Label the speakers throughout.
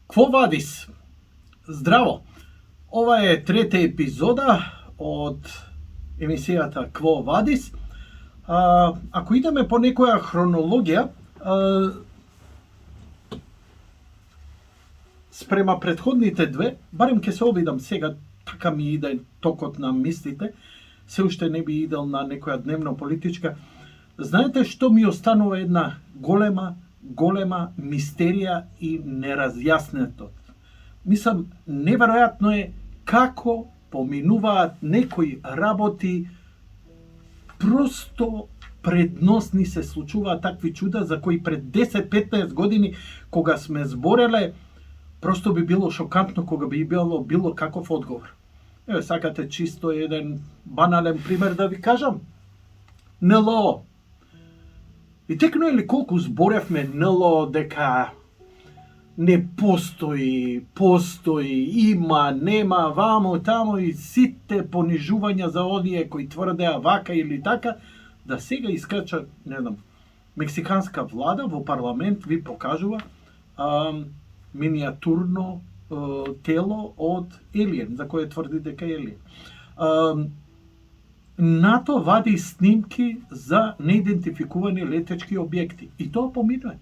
Speaker 1: Quo vadis? Здраво! Ова е трета епизода од емисијата Quo vadis. Ако идеме по некоја хронологија, спрема претходните две, барем ќе се обидам сега, така ми иде токот на мислите, се уште не би идел на некоја дневно политичка. Знаете што ми останува една голема мистерија и неразјаснето. Мислам, неверојатно е како поминуваат некои работи, просто предносни се случуваат такви чуда за кои пред 10-15 години кога сме збореле, просто би било шокантно кога би било каков одговор. Еве, сакате чисто еден банален пример да ви кажам? НЛО. И текно е ли колку зборевме НЛО дека не постои, има, нема, вамо, тамо и сите понижувања за оние кои тврдеа вака или така, да сега искача, не знам, мексиканска влада во парламент ви покажува миниатурно тело од елиен, за кој тврди дека е елиен. НАТО вади снимки за неидентификувани летечки објекти. И тоа поминува.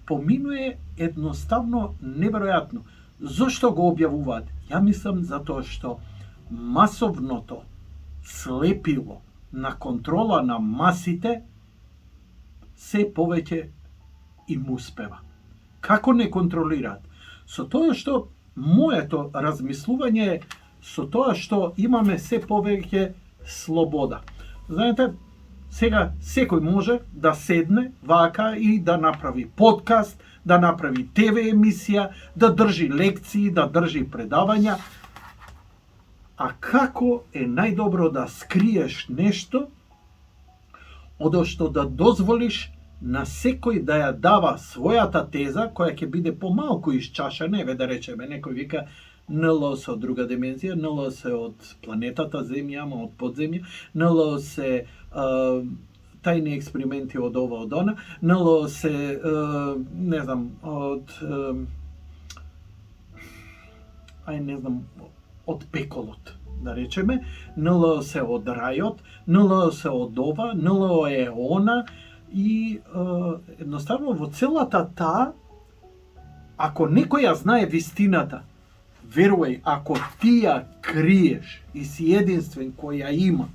Speaker 1: Поминува едноставно неверојатно. Зошто го објавуваат? Ја мислам затоа што масовното слепило на контрола на масите се повеќе им успева. Како не контролираат? Со тоа што моето размислување е со тоа што имаме се повеќе слобода. Знаете, сега секој може да седне вака и да направи подкаст, да направи ТВ емисија, да држи лекции, да држи предавања. А како е најдобро да скриеш нешто, одошто да дозволиш на секој да ја дава својата теза, која ќе биде помалку исчашена, еве да речеме, некој вика НЛО се од друга димензија, НЛО се од планетата Земја, ама од подземја, НЛО се тајни експерименти од ова, од она, НЛО се, не знам, од пеколот, да речеме, НЛО се од рајот, НЛО се од ова, НЛО е она, и едноставно во целата таа, ако некој ја знае вистината, верувај, ако ти ја криеш и си единствен кој ја има,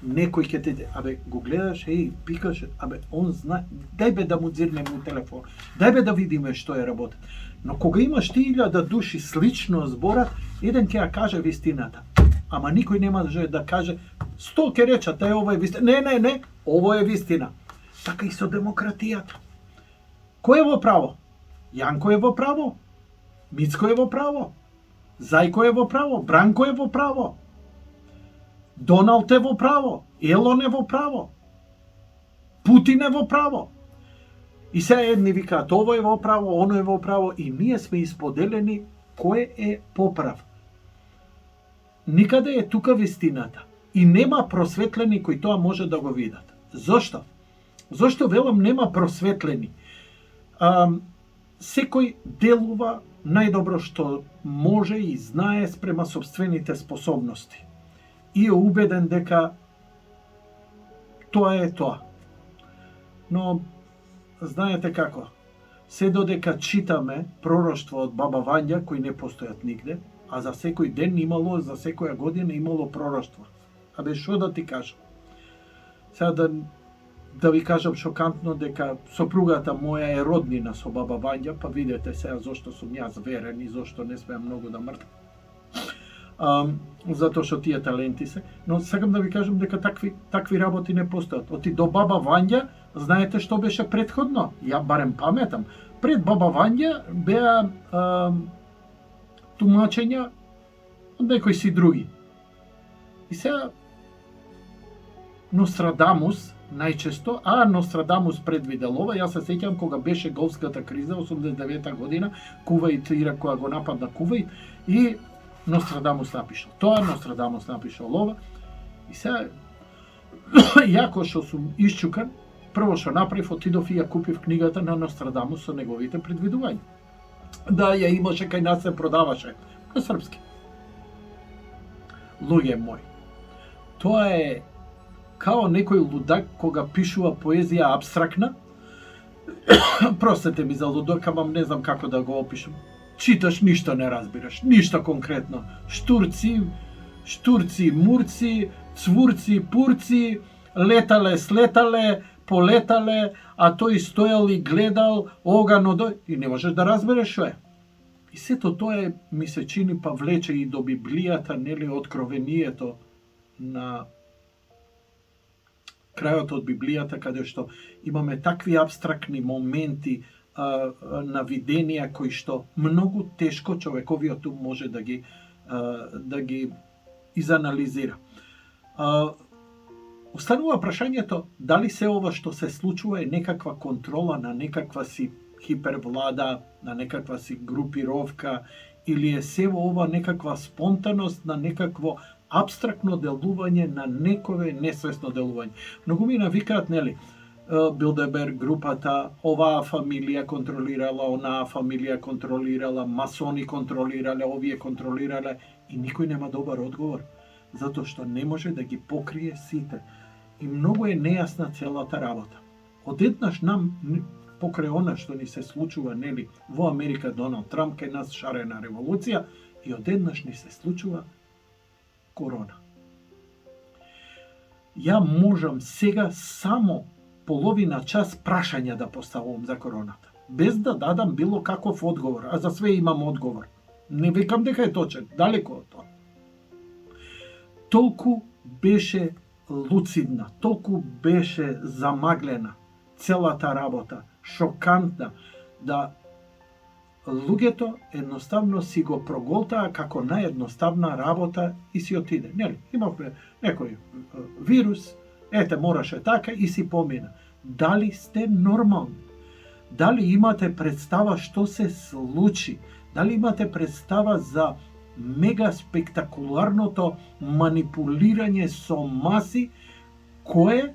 Speaker 1: некој ќе те... го гледаш, пикаш, он знае, дај бе да му дзирнем у телефон, дај бе да видиме што е работа. Но кога имаш 1000 души слично зборат, еден ќе ја каже вистината, ама никој не може да каже, 100 ќе речат, ова е вистина. Не, ово е вистина. Така и со демократијата. Кој е во право? Јанко е во право? Мицко е во право? Зајко е во право, Бранко е во право, Доналд е во право, Елон е во право, Путин е во право. И сега едни викаат, ово е во право, оно е во право, и ние сме исподелени кој е поправ. Никаде е тука вистината. И нема просветлени кои тоа може да го видат. Зошто? Зошто велам нема просветлени? Секој делува најдобро што може и знае спрема собствените способности. И е убеден дека тоа е тоа. Но, знаете како, се додека читаме пророштво од Баба Вања, кои не постојат нигде, а за секој ден имало, за секоја година имало пророштво. Што да ти кажам? Сега да ви кажам шокантно дека сопругата моја е роднина со Баба Вања, па видете сега зошто сум јас верен и зошто не смеам многу да мртам. Затоа што тие таленти се. Но сакам да ви кажам дека такви работи не постојат. Оти до Баба Вања, знаете што беше претходно? Ја барем паметам. Пред Баба Вања беа тумачења од некои си други. И сега Нострадамус најчесто, Нострадамус предвидел ова. Јас се сеќам кога беше голфската криза 89 година, Кувајт, Ирак кога го нападна Кувајт, и Нострадамус напишал тоа, Нострадамус напишал ова. И сега јако што сум исчукан, прво што направив, отидов и ја купив книгата на Нострадамус со неговите предвидувања. да ја имаше кај нас се продаваше на српски. Луѓе мои, тоа е као некој лудак кога пишува поезија абстрактна. Простете ми за лудок, ама не знам како да го опишам. Читаш, ништо не разбираш, ништо конкретно. Штурци, мурци, цвурци, пурци, летале, слетале, полетале, а тој стоел и гледал, огано и не можеш да разбереш што е. И сето тоа ми се чини па влече и до Библијата, нели, откровението на крајот од Библијата, каде што имаме такви абстрактни моменти на виденија кои што многу тешко човековиот ум може да ги изанализира. Останува прашањето дали се ова што се случува е некаква контрола на некаква си хипервлада, на некаква си групировка, или е се ова некаква спонтаност на некакво абстрактно делување на некое несвесно делување. Многу ми навикаат, нели, Билдерберг групата, оваа фамилија контролирала, онаа фамилија контролирала, масони контролирале, овие контролирале, и никој нема добар одговор, затоа што не може да ги покрие сите. И многу е нејасна целата работа. Одеднаш нам, покрај она што ни се случува, нели, во Америка Доналд Трамп кај нас шарена револуција, и одеднаш ни се случува корона. Ја можам сега само половина час прашања да поставувам за короната, без да дадам било каков одговор, а за све имам одговор. Не викам дека е точен, далеко од тоа. Толку беше луцидна, толку беше замаглена целата работа, шокантна, да луѓето едноставно си го проголтаа како наједноставна работа и си отиде. Нели, имавме некој вирус, ете, мораше така и си помина. Дали сте нормални? Дали имате представа што се случи? Дали имате представа за мега спектакуларното манипулирање со маси, кое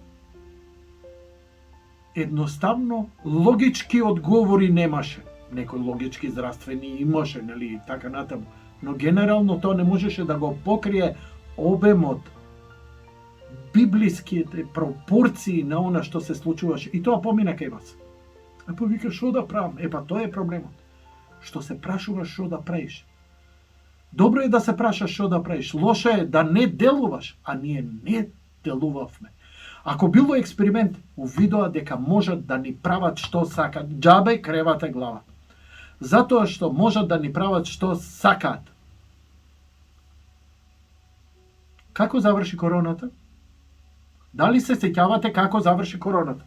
Speaker 1: едноставно логички одговори немаше. Некои логички здравствени имаше, нели, така натаму. Но генерално тоа не можеше да го покрие обемот, библиските пропорции на она што се случуваше. И тоа помина кај вас. А повика, што да правам? Па тоа е проблемот. Што се прашуваш што да правиш. Добро е да се прашаш што да правиш. Лошо е да не делуваш, а ние не делувавме. Ако било експеримент, увидоа дека можат да ни прават што сакат, џабе кревате глава. Затоа што можат да ни прават што сакаат. Како заврши короната? Дали се сеќавате како заврши короната?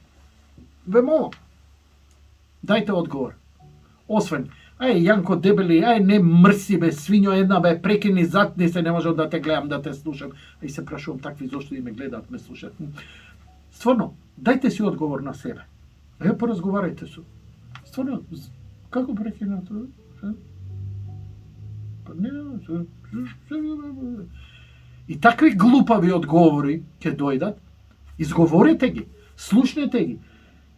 Speaker 1: Ве молам. Дајте одговор. Освен, Јанко дебели, не мрси бе, свињо една бе, прекини затни се, не можам да те гледам, да те слушам. И се прашувам такви зошто и ме гледаат, ме слушаат. Стварно, дајте си одговор на себе. Поразговарајте со. Стварно, како прекина тоа? И такви глупави одговори ќе дојдат, изговорете ги, слушнете ги.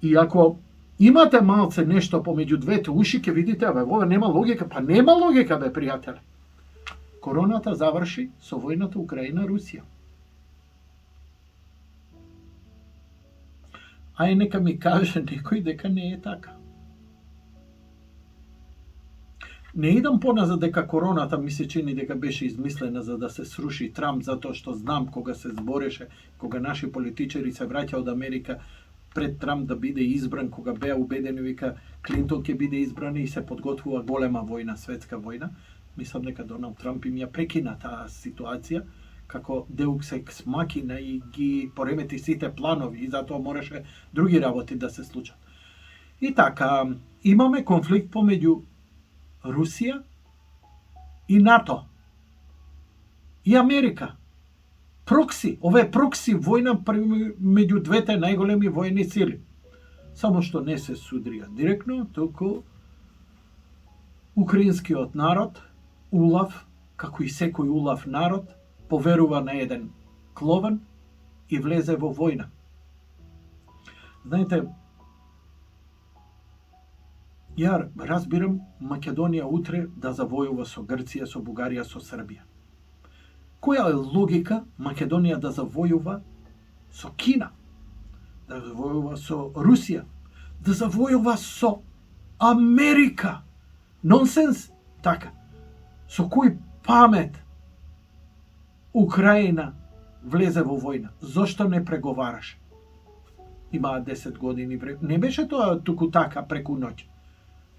Speaker 1: И ако имате малце нешто помеѓу двете уши, ќе видите, ова нема логика, па нема логика, бе, пријателе. Короната заврши со војната Украина-Русија. Нека ми каже некој дека не е така. Не идам поназад дека короната ми се чини дека беше измислена за да се сруши Трамп, затоа што знам кога се збореше, кога наши политичари се враќа од Америка пред Трамп да биде избран, кога беа убедени вика Клинтон ќе биде избран и се подготвува голема војна, светска војна. Мислам дека Доналд Трамп им ја прекина таа ситуација како Deus ex machina и ги поремети сите планови и затоа мораше други работи да се случат. И така, имаме конфликт помеѓу Русија и НАТО и Америка. Прокси, ова е прокси војна меѓу двете најголеми војни сили. Само што не се судрија директно, туку украинскиот народ, улав, како и секој улав народ, поверува на еден клован и влезе во војна. Знаете, Ја разбирам Македонија утре да завојува со Грција, со Бугарија, со Србија. Која е логика Македонија да завојува со Кина, да завојува со Русија, да завојува со Америка? Нонсенс, така. Со кој памет Украина влезе во војна? Зошто не преговараше? Имаа 10 години. Не беше тоа туку така преку ноќ.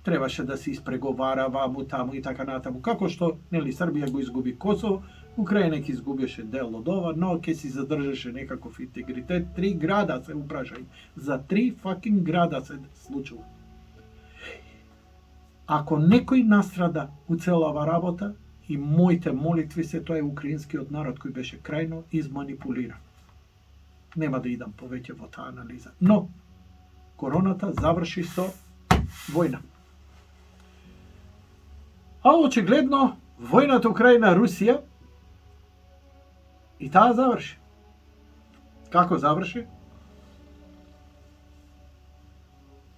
Speaker 1: Требаше да се испреговара ваму, таму и така натаму. Како што, нели, Србија го изгуби Косово, Украина ќе изгубеше дел од ова, но ќе си задржеше некаков интегритет. 3 града се упрашај. За 3 fucking града се случува. Ако некој настрада у целава работа, и моите молитви се тоа е украинскиот народ кој беше крајно изманипулиран. Нема да идам повеќе во таа анализа. Но, короната заврши со војна. А очигледно, војната Украина-Русија и таа заврши. Како заврши?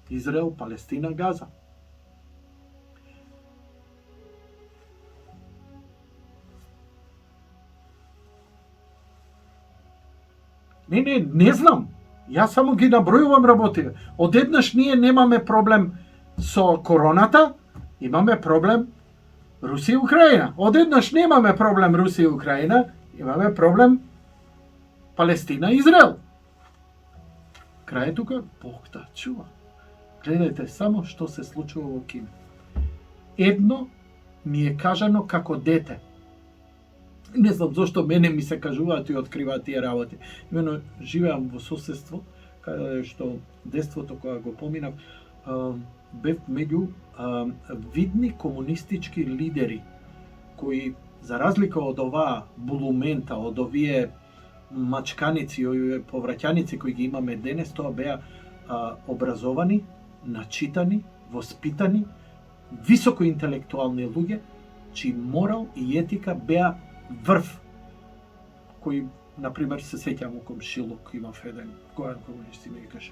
Speaker 1: Израел, Палестина, Газа. Не знам. Јас само ги набројувам работите. Одеднаш ние немаме проблем со короната, имаме проблем Русија и Украина. Одеднаш немаме проблем Русија и Украина, имаме проблем Палестина и Израел. Крај е тука, Бог да чува. Гледајте само што се случува во Кина. Едно ми е кажано како дете. Не знам зошто мене ми се кажуваат и откриваат тие работи. Имено живеам во соседство, каде што детството кога го поминав, бев меѓу видни комунистички лидери, кои, за разлика од оваа булумента, од овие мачканици, овие повраќаници кои ги имаме денес, тоа беа образовани, начитани, воспитани, високоинтелектуални луѓе, чии морал и етика беа врв, кој, например, се сеќам у комшилук, имав еден гоен комунист и ми викаше: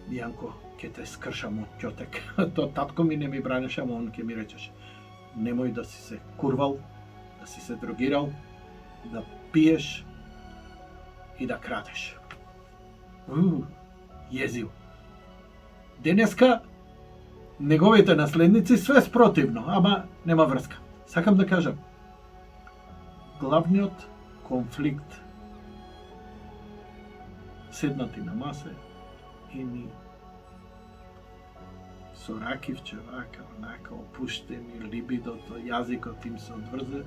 Speaker 1: Јанко, ке те скршам од ќотек. То татко ми не ми бранеше, ама он ке ми речеше: немој да си се курвал, да си се дрогирал, да пиеш и да крадеш. Језиво. Денеска неговите наследници све спротивно, ама нема врска. Сакам да кажам, главниот конфликт седнати на масе и ни со ракивче, вака, онака, опуштени, либидото, јазикот им се одврзе.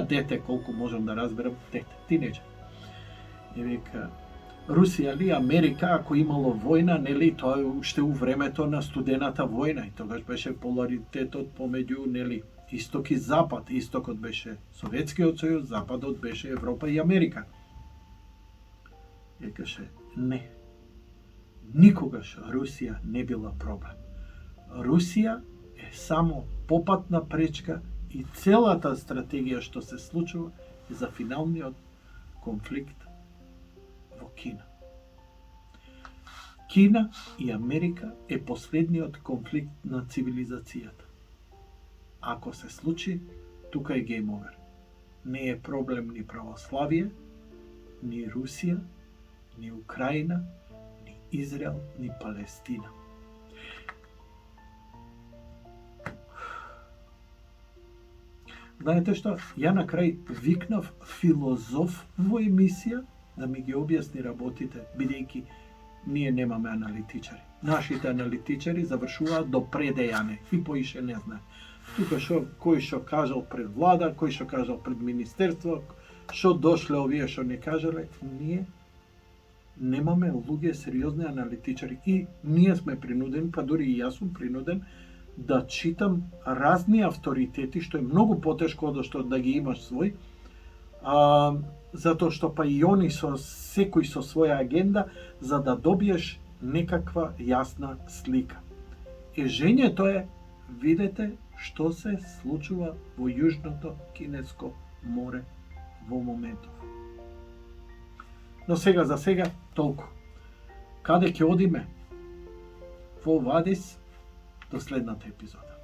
Speaker 1: Дете, колку можам да разберам, дете, тинеџер. И вика, Русија ли, Америка, ако имало војна, нели, тоа уште у времето на студената војна, и тогаш беше поларитетот помеѓу, нели, Исток и Запад. Истокот беше Советскиот сојуз, Западот беше Европа и Америка. И каже, не. Никогаш Русија не била проблем. Русија е само попатна пречка и целата стратегија што се случува е за финалниот конфликт во Кина. Кина и Америка е последниот конфликт на цивилизацијата. Ако се случи, тука е гейм овер. Не е проблем ни православие, ни Русија, ни Украина, ни Израел, ни Палестина. Знаете што? Ја на крај викнав филозоф во емисија да ми ги објасни работите, бидејќи ние немаме аналитичари. Нашите аналитичари завршуваат до предејане и поише не знае. Тука кој што кажал пред влада, кој што кажал пред министерство, што дошле овие што не кажале, ние немаме луѓе сериозни аналитичари и ние сме принудени, па дури и јас сум принуден да читам разни авторитети, што е многу потешко од што да ги имаш свој, затоа што па и они секој со своја агенда, за да добиеш некаква јасна слика. Ежењето е, видете што се случува во Јужното Кинеско море во моментов. Но сега за сега толку. Каде ќе одиме? Во Вадис до следната епизода.